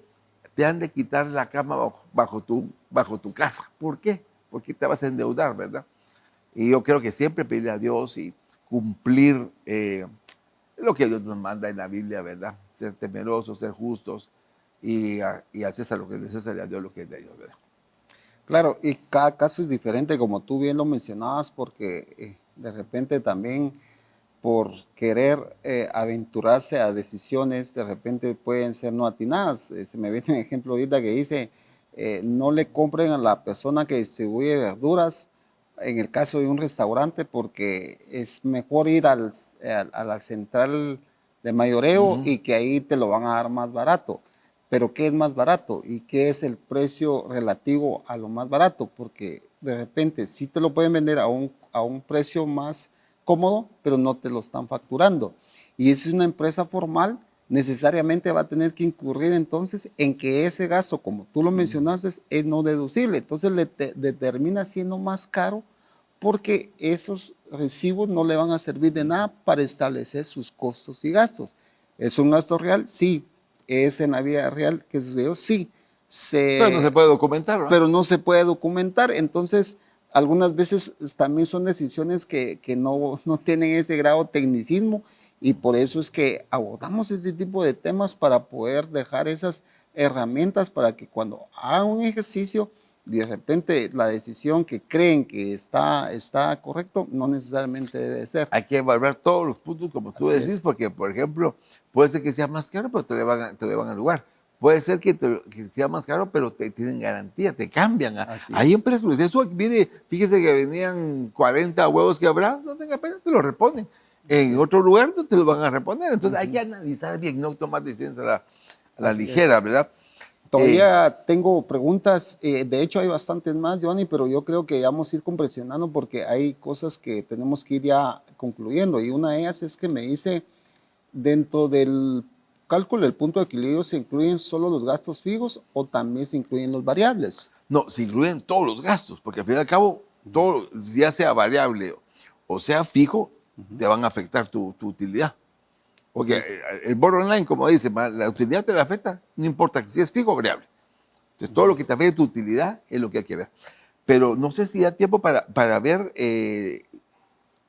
te han de quitar la cama bajo tu casa? ¿Por qué? Porque te vas a endeudar, ¿verdad? Y yo creo que siempre pedirle a Dios y cumplir lo que Dios nos manda en la Biblia, ¿verdad? Ser temerosos, ser justos y al César lo que es de César y a Dios lo que es de Dios, ¿verdad? Claro, y cada caso es diferente, como tú bien lo mencionabas, porque de repente también por querer aventurarse a decisiones, de repente pueden ser no atinadas. Se me viene un ejemplo ahorita que dice, no le compren a la persona que distribuye verduras, en el caso de un restaurante, porque es mejor ir a la central de mayoreo y que ahí te lo van a dar más barato. Pero ¿qué es más barato? ¿Y qué es el precio relativo a lo más barato? Porque de repente sí te lo pueden vender a un precio más cómodo, pero no te lo están facturando. Y si es una empresa formal, necesariamente va a tener que incurrir entonces en que ese gasto, como tú lo mencionaste, es no deducible. Entonces le termina siendo más caro porque esos recibos no le van a servir de nada para establecer sus costos y gastos. ¿Es un gasto real? Sí. ¿Es en la vida real que sucedió? Sí. Pero no se puede documentar, ¿no? Pero no se puede documentar. Entonces, algunas veces también son decisiones que no tienen ese grado de tecnicismo y por eso es que abordamos este tipo de temas para poder dejar esas herramientas para que cuando hagan un ejercicio, de repente la decisión que creen que está correcto, no necesariamente debe ser. Hay que evaluar todos los puntos, como tú Así decís, es. porque, por ejemplo, puede ser que sea más caro, pero te le van al lugar. Puede ser que sea más caro, pero te tienen garantía, te cambian. Así Hay es. empresas que dicen, eso, mire, fíjese que venían 40 huevos que habrá, no tenga pena, te los reponen. En otro lugar no te los van a reponer. Entonces hay que analizar bien, no tomar decisiones a la Así ligera, es. ¿verdad? Todavía tengo preguntas, de hecho hay bastantes más, Johnny, pero yo creo que ya vamos a ir compresionando porque hay cosas que tenemos que ir ya concluyendo. Y una de ellas es que me dice, dentro del cálculo del punto de equilibrio, ¿se incluyen solo los gastos fijos o también se incluyen los variables? No, se incluyen todos los gastos, porque al fin y al cabo, todo, ya sea variable o sea fijo, te van a afectar tu utilidad. Porque el bono online, como dice, la utilidad te la afecta, no importa si es fijo o variable. Entonces, todo lo que te afecte tu utilidad es lo que hay que ver. Pero no sé si da tiempo para ver,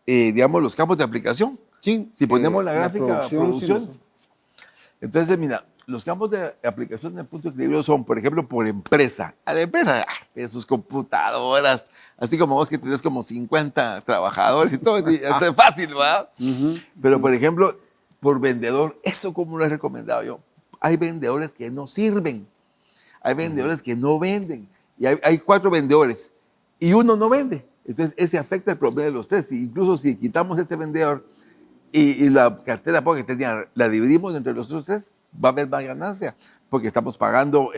digamos, los campos de aplicación. Sí. Si ponemos la gráfica producción. Sí, Entonces, mira, los campos de aplicación del punto de equilibrio son, por ejemplo, por empresa. A la empresa, de sus computadoras, así como vos que tenés como 50 trabajadores y todo, es fácil, ¿verdad? Pero, por ejemplo, por vendedor, eso como lo he recomendado yo. Hay vendedores que no sirven, hay vendedores que no venden, y hay 4 vendedores, y uno no vende. Entonces, ese afecta el promedio de los 3. Incluso si quitamos este vendedor y la cartera que tenía, la dividimos entre los otros 3, va a haber más ganancia, porque estamos pagando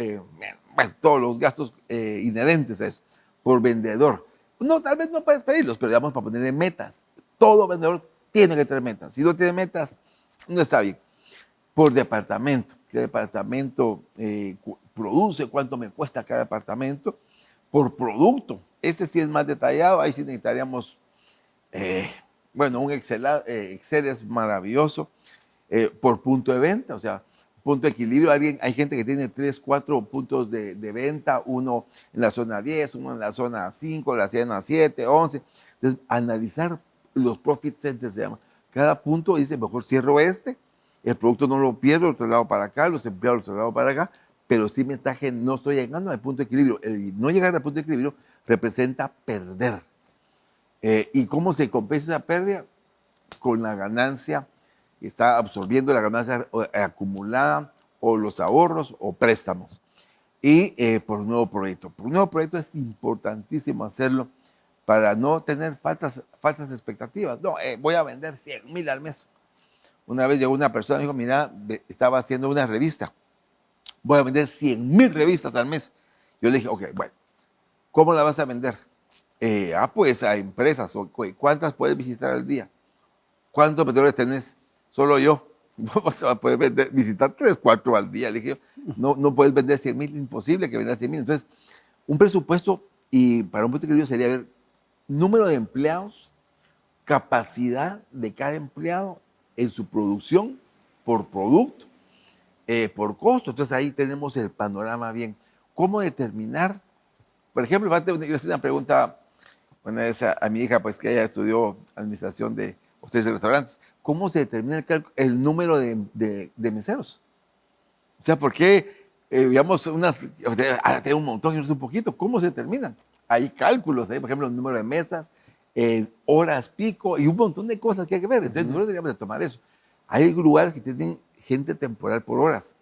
todos los gastos inherentes a eso, por vendedor. No, tal vez no puedes pedirlos, pero digamos para ponerle metas. Todo vendedor tiene que tener metas. Si no tiene metas, no está bien. Por departamento, qué departamento produce, cuánto me cuesta cada departamento. Por producto, ese sí es más detallado, ahí sí necesitaríamos, un Excel es maravilloso. Por punto de venta, o sea, punto de equilibrio. Hay gente que tiene 3, 4 puntos de venta, uno en la zona 10, uno en la zona 5, la zona 7, 11. Entonces, analizar los profit centers se llama. Cada punto dice, mejor cierro el producto no lo pierdo, lo traslado para acá, los empleados los traslado para acá, pero sí no estoy llegando al punto de equilibrio. El no llegar al punto de equilibrio representa perder. ¿Y cómo se compensa esa pérdida? Con la ganancia, está absorbiendo la ganancia acumulada o los ahorros o préstamos. Y por un nuevo proyecto. Por un nuevo proyecto es importantísimo hacerlo para no tener falsas expectativas. No, voy a vender 100,000 al mes. Una vez llegó una persona y dijo, mira, estaba haciendo una revista. Voy a vender 100,000 revistas al mes. Yo le dije, ok, bueno, ¿cómo la vas a vender? Pues a empresas. ¿Cuántas puedes visitar al día? ¿Cuántos vendedores tenés? Solo yo. Vas a poder visitar 3, 4 al día. Le dije, no puedes vender 100,000, imposible que vendas 100,000. Entonces, un presupuesto, y para un punto de equilibrio sería ver número de empleados, capacidad de cada empleado, en su producción, por producto, por costo. Entonces ahí tenemos el panorama bien. ¿Cómo determinar? Por ejemplo, yo hice una pregunta una vez a mi hija, pues que ella estudió administración de hoteles y restaurantes. ¿Cómo se determina el número de meseros? O sea, ¿por qué, digamos, tengo un montón y otros un poquito? ¿Cómo se determinan? Hay cálculos, por ejemplo, el número de mesas, horas pico y un montón de cosas que hay que ver. Entonces, nosotros deberíamos de tomar eso. Hay lugares que tienen gente temporal por horas.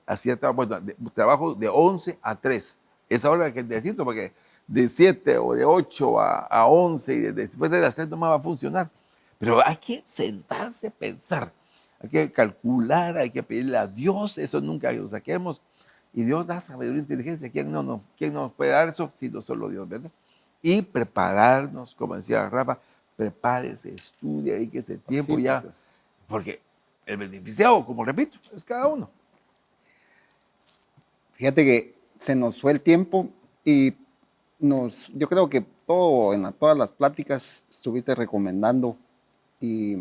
Trabajo de 11 a 3. Esa hora que necesito, porque de 7 o de 8 a 11 y después de las 3 no más va a funcionar. Pero hay que sentarse a pensar. Hay que calcular, hay que pedirle a Dios, eso nunca lo saquemos. Y Dios da sabiduría e inteligencia. ¿Quién nos puede dar eso? Sino solo Dios, ¿verdad? Y prepararnos, como decía Rafa, prepárese, estudie, dedíquese tiempo Sí, ya. pues, Porque el beneficiado, como repito, es cada uno. fíjate que se nos fue el tiempo y yo creo que todas las pláticas estuviste recomendando, y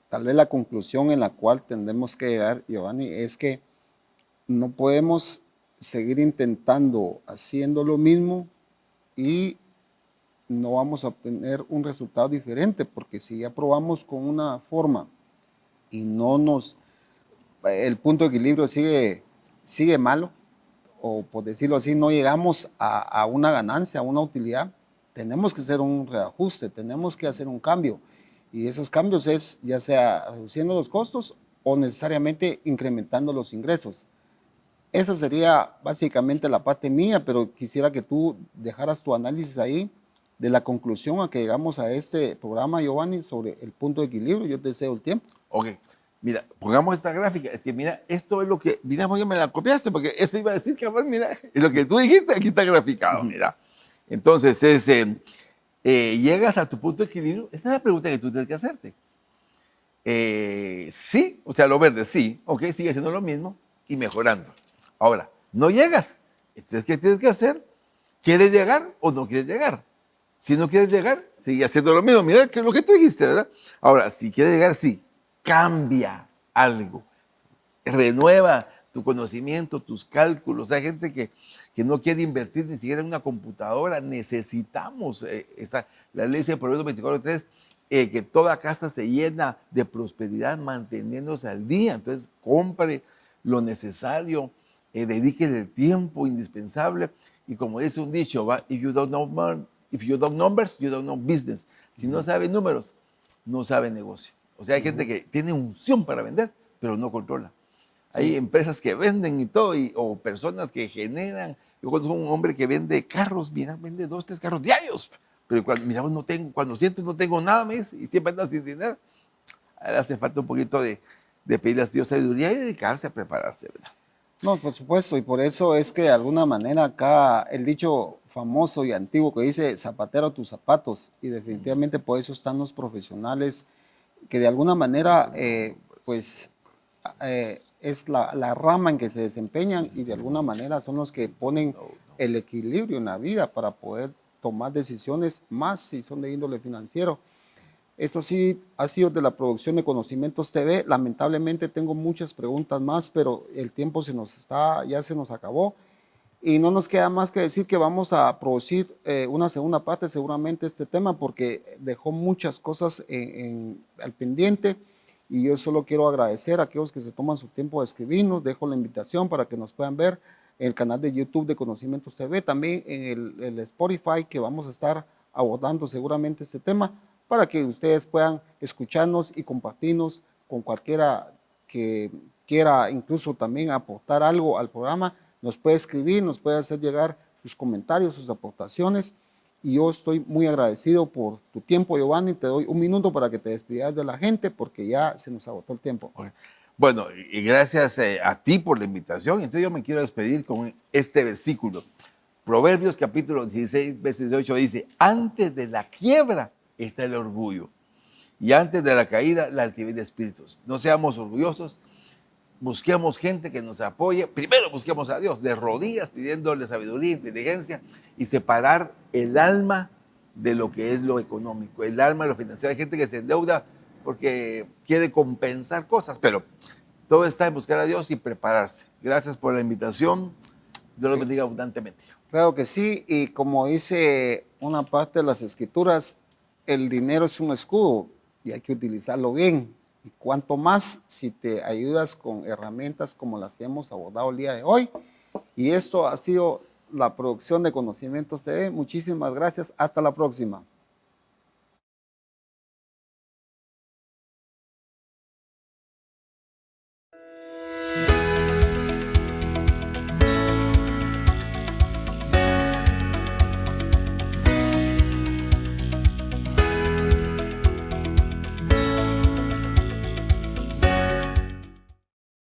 tal vez la conclusión en la cual tendremos que llegar, Giovanni, es que no podemos seguir intentando haciendo lo mismo y no vamos a obtener un resultado diferente, porque si ya probamos con una forma y el punto de equilibrio sigue malo, o por decirlo así, no llegamos a una ganancia, a una utilidad, tenemos que hacer un reajuste, tenemos que hacer un cambio. Y esos cambios es ya sea reduciendo los costos o necesariamente incrementando los ingresos. Esa sería básicamente la parte mía, pero quisiera que tú dejaras tu análisis ahí de la conclusión a que llegamos a este programa, Giovanni, sobre el punto de equilibrio. Yo te deseo el tiempo. Ok, mira, pongamos esta gráfica. Es que mira, esto es lo que, mira, porque me la copiaste, porque eso iba a decir que, mira, es lo que tú dijiste, aquí está graficado, mira. Entonces, llegas a tu punto de equilibrio. Esta es la pregunta que tú tienes que hacerte. Sí, o sea, lo verde, sí, ok, sigue siendo lo mismo y mejorando. Ahora, no llegas. Entonces, ¿qué tienes que hacer? ¿Quieres llegar o no quieres llegar? Si no quieres llegar, sigue haciendo lo mismo. Mira que es lo que tú dijiste, ¿verdad? Ahora, si quieres llegar, sí, cambia algo. Renueva tu conocimiento, tus cálculos. Hay gente que no quiere invertir ni siquiera en una computadora. Necesitamos, la ley dice, Proverbios 24:3, que toda casa se llena de prosperidad manteniéndose al día. Entonces, compre lo necesario, dedíquele el tiempo indispensable. Y como dice un dicho, if you don't know numbers, you don't know business. Si no sabe números, no sabe negocio. O sea, hay gente que tiene unción para vender, pero no controla. Sí. Hay empresas que venden y todo, o personas que generan. Yo conozco un hombre que vende carros, mira, vende 2, 3 carros diarios. Pero cuando siento no tengo nada, me dice, y siempre anda sin dinero. A él hace falta un poquito de pedirle a Dios sabiduría y dedicarse a prepararse, ¿verdad? No, por supuesto, y por eso es que de alguna manera acá el dicho famoso y antiguo que dice zapatero a tus zapatos, y definitivamente por eso están los profesionales que de alguna manera es la rama en que se desempeñan, y de alguna manera son los que ponen el equilibrio en la vida para poder tomar decisiones, más si son de índole financiero. Esto sí ha sido de la producción de Conocimientos TV. Lamentablemente tengo muchas preguntas más, pero el tiempo ya se nos acabó. Y no nos queda más que decir que vamos a producir una segunda parte seguramente de este tema, porque dejó muchas cosas al pendiente. Y yo solo quiero agradecer a aquellos que se toman su tiempo de escribirnos. Dejo la invitación para que nos puedan ver en el canal de YouTube de Conocimientos TV, también en el Spotify, que vamos a estar abordando seguramente este tema, para que ustedes puedan escucharnos y compartirnos con cualquiera que quiera incluso también aportar algo al programa. Nos puede escribir, nos puede hacer llegar sus comentarios, sus aportaciones, y yo estoy muy agradecido por tu tiempo, Giovanni. Te doy un minuto para que te despidas de la gente, porque ya se nos agotó el tiempo. Okay. Bueno, y gracias a ti por la invitación. Entonces yo me quiero despedir con este versículo. Proverbios capítulo 16, verso 18 dice: antes de la quiebra está el orgullo, y antes de la caída la altivez de espíritus. No seamos orgullosos, busquemos gente que nos apoye. Primero busquemos a Dios de rodillas, pidiéndole sabiduría, inteligencia, y separar el alma de lo que es lo económico, el alma de lo financiero. Hay gente que se endeuda porque quiere compensar cosas, pero todo está en buscar a Dios y prepararse. Gracias por la invitación. Dios los bendiga abundantemente. Claro que sí, y como dice una parte de las escrituras, el dinero es un escudo y hay que utilizarlo bien. Y cuanto más si te ayudas con herramientas como las que hemos abordado el día de hoy. Y esto ha sido la producción de Conocimientos TV. Muchísimas gracias. Hasta la próxima.